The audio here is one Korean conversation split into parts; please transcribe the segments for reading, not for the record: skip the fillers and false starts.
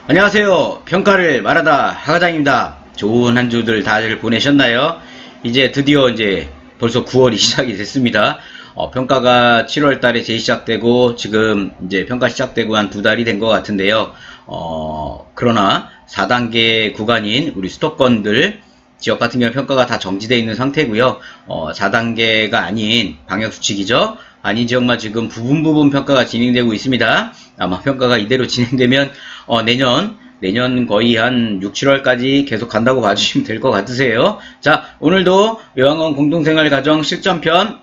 안녕하세요. 평가를 말하다 하과장입니다. 좋은 한 주들 다들 보내셨나요? 이제 드디어 벌써 9월이 시작이 됐습니다. 평가가 7월 달에 재시작되고 지금 이제 평가 시작되고 한 두 달이 된 것 같은데요. 그러나 4단계 구간인 우리 수도권들 지역 같은 경우 평가가 다 정지되어 있는 상태고요. 4단계가 아닌 방역수칙이죠. 아닌 지역만 지금 부분 평가가 진행되고 있습니다. 아마 평가가 이대로 진행되면 내년 거의 한 6, 7월까지 계속 간다고 봐주시면 될 것 같으세요. 자, 오늘도 요양원 공동생활가정 실전편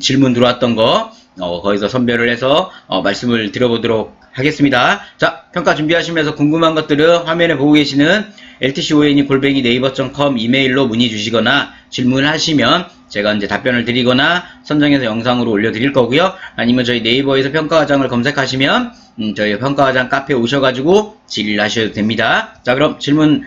질문 들어왔던 거 거기서 선별을 해서 말씀을 드려보도록 하겠습니다. 자, 평가 준비하시면서 궁금한 것들은 화면에 보고 계시는 ltcone@naver.com 이메일로 문의 주시거나 질문하시면 제가 이제 답변을 드리거나 선정해서 영상으로 올려드릴 거고요. 아니면 저희 네이버에서 평가과장을 검색하시면 저희 평가과장 카페에 오셔가지고 질의를 하셔도 됩니다. 자, 그럼 질문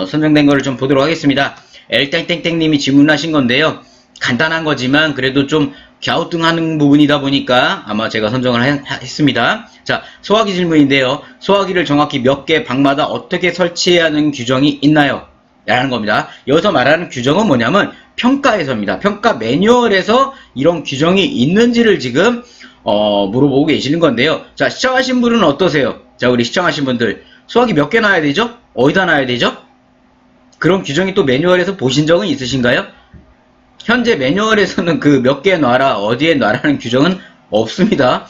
선정된 거를 좀 보도록 하겠습니다. L땡땡땡님이 질문하신 건데요. 간단한 거지만 그래도 좀 갸우뚱하는 부분이다 보니까 아마 제가 선정을 했습니다. 자, 소화기 질문인데요. 소화기를 정확히 몇 개 방마다 어떻게 설치해야 하는 규정이 있나요? 라는 겁니다. 여기서 말하는 규정은 뭐냐면 평가에서입니다. 평가 매뉴얼에서 이런 규정이 있는지를 지금 물어보고 계시는 건데요. 자, 시청하신 분은 어떠세요? 자, 우리 시청하신 분들 소화기 몇 개 놔야 되죠? 어디다 놔야 되죠? 그런 규정이 또 매뉴얼에서 보신 적은 있으신가요? 현재 매뉴얼에서는 그 몇 개 놔라, 어디에 놔라는 규정은 없습니다.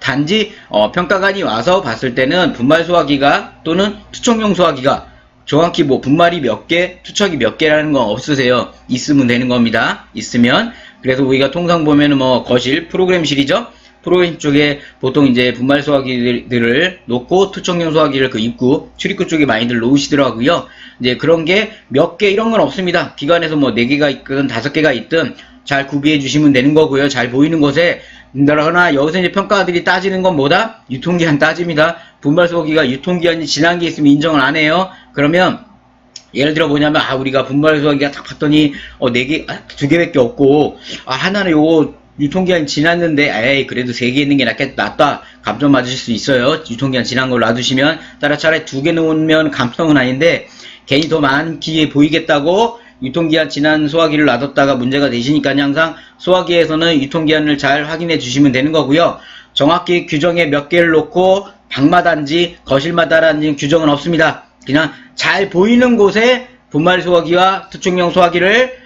단지 평가관이 와서 봤을 때는 분말 소화기가 또는 투척용 소화기가 정확히 뭐 분말이 몇 개, 투척이 몇 개라는 건 없으세요. 있으면 되는 겁니다. 있으면. 그래서 우리가 통상 보면은 뭐 거실, 프로그램실이죠. 프로그램 쪽에 보통 이제 분말 소화기들을 놓고 투척용 소화기를 그 입구, 출입구 쪽에 많이들 놓으시더라고요. 이제 그런 게 몇 개 이런 건 없습니다. 기관에서 뭐 4개가 있든 5개가 있든 잘 구비해 주시면 되는 거고요. 잘 보이는 곳에. 그러나 여기서 이제 평가들이 따지는 건 뭐다? 유통기한 따집니다. 분말 소화기가 유통기한이 지난 게 있으면 인정을 안 해요. 그러면 예를 들어 뭐냐면 우리가 분말 소화기가 딱 봤더니 4개, 2개밖에 없고 하나는 요거 유통기한 지났는데 에이 그래도 3개 있는 게 낫다 감점 맞으실 수 있어요. 유통기한 지난 걸 놔두시면 따라 차라리 2개 놓으면 감점은 아닌데 괜히 더 많기에 보이겠다고 유통기한 지난 소화기를 놔뒀다가 문제가 되시니까 항상 소화기에서는 유통기한을 잘 확인해 주시면 되는 거고요. 정확히 규정에 몇 개를 놓고 방마다인지 거실마다라는 규정은 없습니다. 그냥 잘 보이는 곳에 분말 소화기와 투척용 소화기를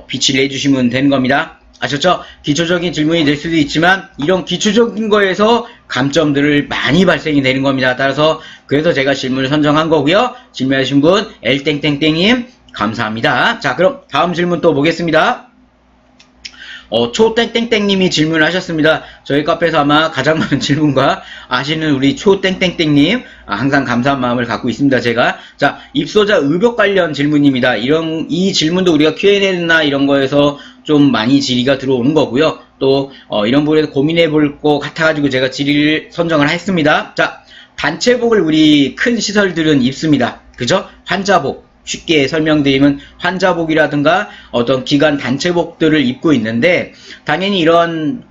비치를 해주시면 되는 겁니다. 아셨죠? 기초적인 질문이 될 수도 있지만 이런 기초적인 거에서 감점들을 많이 발생이 되는 겁니다. 따라서 그래서 제가 질문을 선정한 거고요. 질문하신 분 L땡땡땡님 감사합니다. 자, 그럼 다음 질문 또 보겠습니다. 초땡땡땡님이 질문을 하셨습니다. 저희 카페에서 아마 가장 많은 질문과 아시는 우리 초땡땡땡님 항상 감사한 마음을 갖고 있습니다. 제가 자, 입소자 의료 관련 질문입니다. 이 질문도 우리가 Q&A나 이런 거에서 좀 많이 질의가 들어오는 거고요. 또 이런 부분에서 고민해 볼 것 같아가지고 제가 질의를 선정을 했습니다. 자, 단체복을 우리 큰 시설들은 입습니다. 그죠? 환자복. 쉽게 설명드리면 환자복이라든가 어떤 기관 단체복들을 입고 있는데 당연히 이런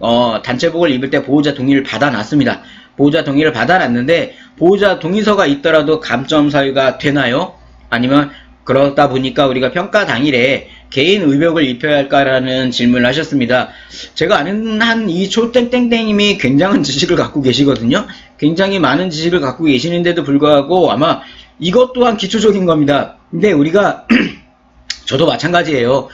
단체복을 입을 때 보호자 동의를 받아놨습니다. 보호자 동의를 받아놨는데 보호자 동의서가 있더라도 감점 사유가 되나요? 아니면 그러다 보니까 우리가 평가 당일에 개인 의복을 입혀야 할까라는 질문을 하셨습니다. 제가 아는 한 이 초땡땡땡님이 굉장한 지식을 갖고 계시거든요. 굉장히 많은 지식을 갖고 계시는데도 불구하고 아마 이것 또한 기초적인 겁니다. 근데 우리가 저도 마찬가지예요.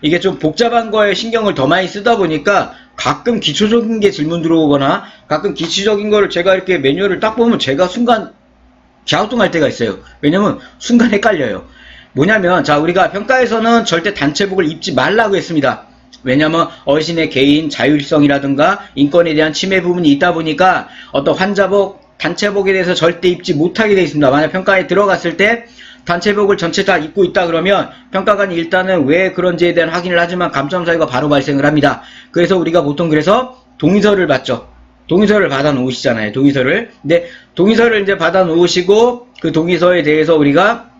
이게 좀 복잡한 거에 신경을 더 많이 쓰다 보니까 가끔 기초적인 게 질문 들어오거나 가끔 기초적인 거를 제가 이렇게 매뉴얼을 딱 보면 제가 순간 갸우뚱할 때가 있어요. 왜냐면 순간 헷갈려요. 뭐냐면 자, 우리가 평가에서는 절대 단체복을 입지 말라고 했습니다. 왜냐면 어르신의 개인 자율성이라든가 인권에 대한 침해 부분이 있다 보니까 어떤 환자복, 단체복에 대해서 절대 입지 못하게 되어 있습니다. 만약 평가에 들어갔을 때 단체복을 전체 다 입고 있다 그러면 평가관이 일단은 왜 그런지에 대한 확인을 하지만 감점 사유가 바로 발생을 합니다. 그래서 우리가 보통 그래서 동의서를 받죠. 동의서를 받아 놓으시잖아요. 동의서를. 근데 동의서를 이제 받아 놓으시고 그 동의서에 대해서 우리가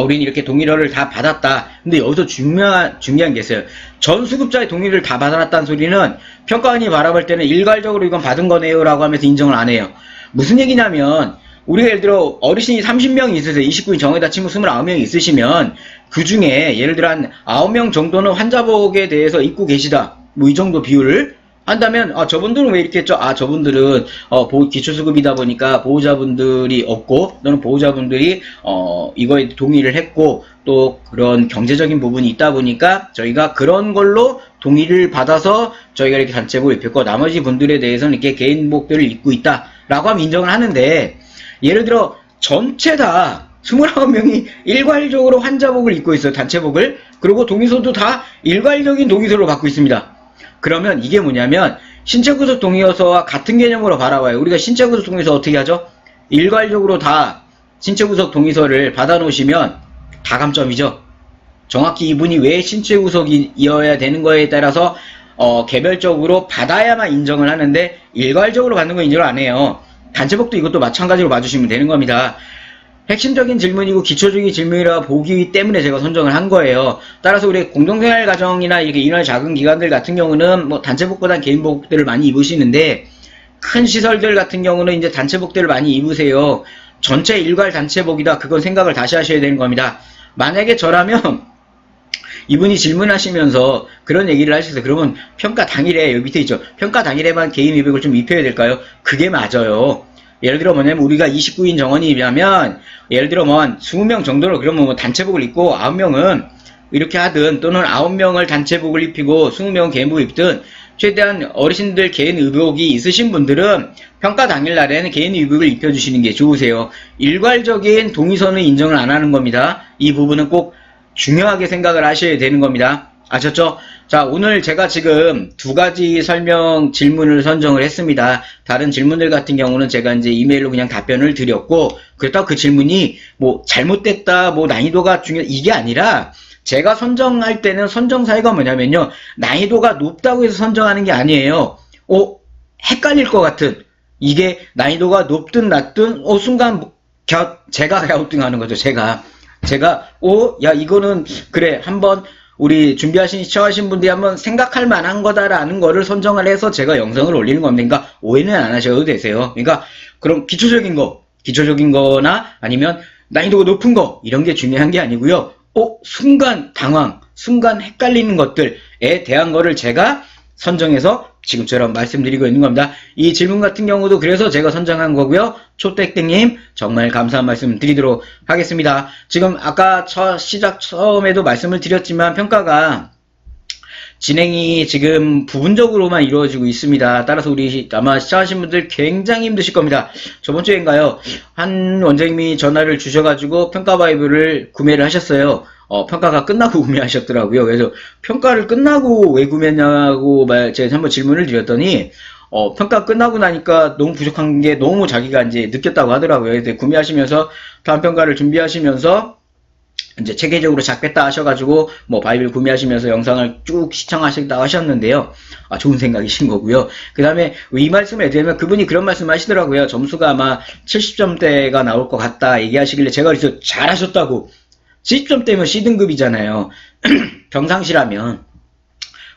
우리는 이렇게 동의서를 다 받았다. 근데 여기서 중요한 게 있어요. 전 수급자의 동의를 다 받아놨다는 소리는 평가원이 바라볼 때는 일괄적으로 이건 받은 거네요 라고 하면서 인정을 안 해요. 무슨 얘기냐면 우리가 예를 들어 어르신이 30명이 있으세요. 29인 정에다 치면 29명이 있으시면 그 중에 예를 들어 한 9명 정도는 환자복에 대해서 입고 계시다. 뭐 이 정도 비율을 한다면 저분들은 왜 이렇게 했죠? 저분들은 기초수급이다 보니까 보호자분들이 없고 또는 보호자분들이 이거에 동의를 했고 또 그런 경제적인 부분이 있다 보니까 저희가 그런 걸로 동의를 받아서 저희가 이렇게 단체복을 입혔고 나머지 분들에 대해서는 이렇게 개인복들을 입고 있다라고 하면 인정을 하는데 예를 들어 전체 다 29명이 일괄적으로 환자복을 입고 있어요. 단체복을. 그리고 동의서도 다 일괄적인 동의서를 받고 있습니다. 그러면 이게 뭐냐면 신체구속 동의서와 같은 개념으로 바라봐요. 우리가 신체구속 동의서 어떻게 하죠? 일괄적으로 다 신체구속 동의서를 받아놓으시면 다 감점이죠. 정확히 이분이 왜 신체구속이어야 되는 거에 따라서 개별적으로 받아야만 인정을 하는데 일괄적으로 받는 건 인정을 안 해요. 단체복도 이것도 마찬가지로 봐주시면 되는 겁니다. 핵심적인 질문이고 기초적인 질문이라 보기 때문에 제가 선정을 한 거예요. 따라서 우리 공동생활 가정이나 이렇게 인원이 작은 기관들 같은 경우는 뭐 단체복보단 개인복들을 많이 입으시는데 큰 시설들 같은 경우는 이제 단체복들을 많이 입으세요. 전체 일괄 단체복이다. 그건 생각을 다시 하셔야 되는 겁니다. 만약에 저라면 이분이 질문하시면서 그런 얘기를 하셨어요. 그러면 평가 당일에 여기 밑에 있죠. 평가 당일에만 개인 입역을 좀 입혀야 될까요? 그게 맞아요. 예를 들어 뭐냐면 우리가 29인 정원이라면 예를 들어 뭐 한 20명 정도로 그러면 뭐 단체복을 입고 9명은 이렇게 하든 또는 9명을 단체복을 입히고 20명은 개인복을 입든 최대한 어르신들 개인 의복이 있으신 분들은 평가 당일날에는 개인 의복을 입혀주시는 게 좋으세요. 일괄적인 동의서는 인정을 안 하는 겁니다. 이 부분은 꼭 중요하게 생각을 하셔야 되는 겁니다. 아셨죠? 자, 오늘 제가 지금 두 가지 설명 질문을 선정을 했습니다. 다른 질문들 같은 경우는 제가 이제 이메일로 그냥 답변을 드렸고, 그렇다고 그 질문이 뭐 잘못됐다, 뭐 난이도가 이게 아니라 제가 선정할 때는 선정 사유가 뭐냐면요. 난이도가 높다고 해서 선정하는 게 아니에요. 헷갈릴 것 같은. 이게 난이도가 높든 낮든, 순간 제가 갸우뚱하는 거죠. 제가, 야, 이거는, 그래, 한번, 우리 시청하신 분들이 한번 생각할 만한 거다라는 거를 선정을 해서 제가 영상을 올리는 겁니다. 그러니까 오해는 안 하셔도 되세요. 그러니까 그럼 기초적인 거나 아니면 난이도가 높은 거 이런 게 중요한 게 아니고요. 순간 당황, 순간 헷갈리는 것들에 대한 거를 제가 선정해서 지금처럼 말씀드리고 있는 겁니다. 이 질문 같은 경우도 그래서 제가 선정한 거고요. 초땡땡님 정말 감사한 말씀 드리도록 하겠습니다. 지금 아까 시작 처음에도 말씀을 드렸지만 평가가 진행이 지금 부분적으로만 이루어지고 있습니다. 따라서 우리 아마 시청하신 분들 굉장히 힘드실 겁니다. 저번 주인가요? 한 원장님이 전화를 주셔가지고 평가 바이블을 구매를 하셨어요. 평가가 끝나고 구매하셨더라고요. 그래서 평가를 끝나고 왜 구매했냐고 제가 한번 질문을 드렸더니 평가 끝나고 나니까 너무 부족한 게 너무 자기가 이제 느꼈다고 하더라고요. 그래서 구매하시면서 다음 평가를 준비하시면서 이제 체계적으로 잡겠다 하셔가지고 뭐 바이블 구매하시면서 영상을 쭉 시청하셨다고 하셨는데요. 좋은 생각이신 거고요. 그 다음에 이 말씀을 드리면 그분이 그런 말씀 하시더라고요. 점수가 아마 70점대가 나올 것 같다 얘기하시길래 제가 그래서 잘하셨다고. 70점대면 C등급이잖아요. 평상시라면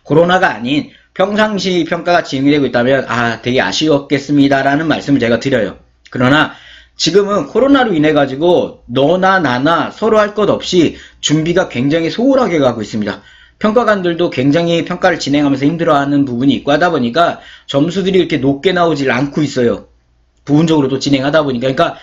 코로나가 아닌 평상시 평가가 진행되고 있다면 되게 아쉬웠겠습니다라는 말씀을 제가 드려요. 그러나 지금은 코로나로 인해 가지고 너나 나나 서로 할 것 없이 준비가 굉장히 소홀하게 가고 있습니다. 평가관들도 굉장히 평가를 진행하면서 힘들어하는 부분이 있고 하다 보니까 점수들이 이렇게 높게 나오질 않고 있어요. 부분적으로도 진행하다 보니까. 그러니까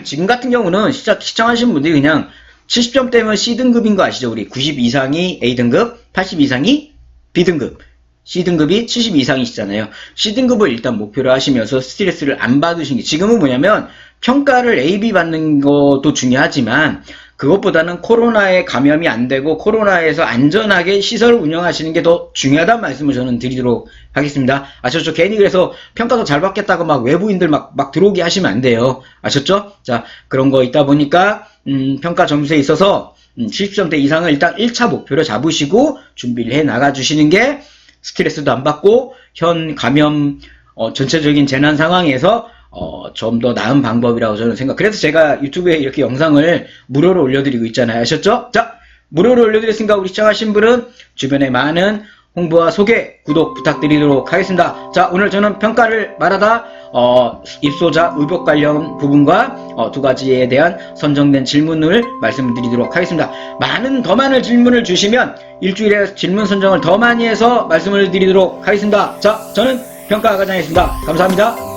지금 같은 경우는 시청하신 분들이 그냥 70점대면 C등급인 거 아시죠? 우리 90 이상이 A등급, 80 이상이 B등급, C등급이 70 이상이시잖아요. C등급을 일단 목표로 하시면서 스트레스를 안 받으신 게 지금은 뭐냐면 평가를 A, B 받는 것도 중요하지만 그것보다는 코로나에 감염이 안 되고 코로나에서 안전하게 시설을 운영하시는 게 더 중요하다는 말씀을 저는 드리도록 하겠습니다. 아셨죠? 괜히 그래서 평가도 잘 받겠다고 막 외부인들 막 들어오게 하시면 안 돼요. 아셨죠? 자, 그런 거 있다 보니까 평가 점수에 있어서 70점대 이상을 일단 1차 목표로 잡으시고 준비를 해 나가 주시는 게 스트레스도 안 받고 현 감염 전체적인 재난 상황에서 좀 더 나은 방법이라고 저는 그래서 제가 유튜브에 이렇게 영상을 무료로 올려드리고 있잖아요. 아셨죠? 자, 무료로 올려드렸으니까 우리 시청하신 분은 주변에 많은 홍보와 소개, 구독 부탁드리도록 하겠습니다. 자, 오늘 저는 평가를 말하다 입소자 의복 관련 부분과 두 가지에 대한 선정된 질문을 말씀드리도록 하겠습니다. 더 많은 질문을 주시면 일주일에 질문 선정을 더 많이 해서 말씀을 드리도록 하겠습니다. 자, 저는 평가과장이었습니다. 감사합니다.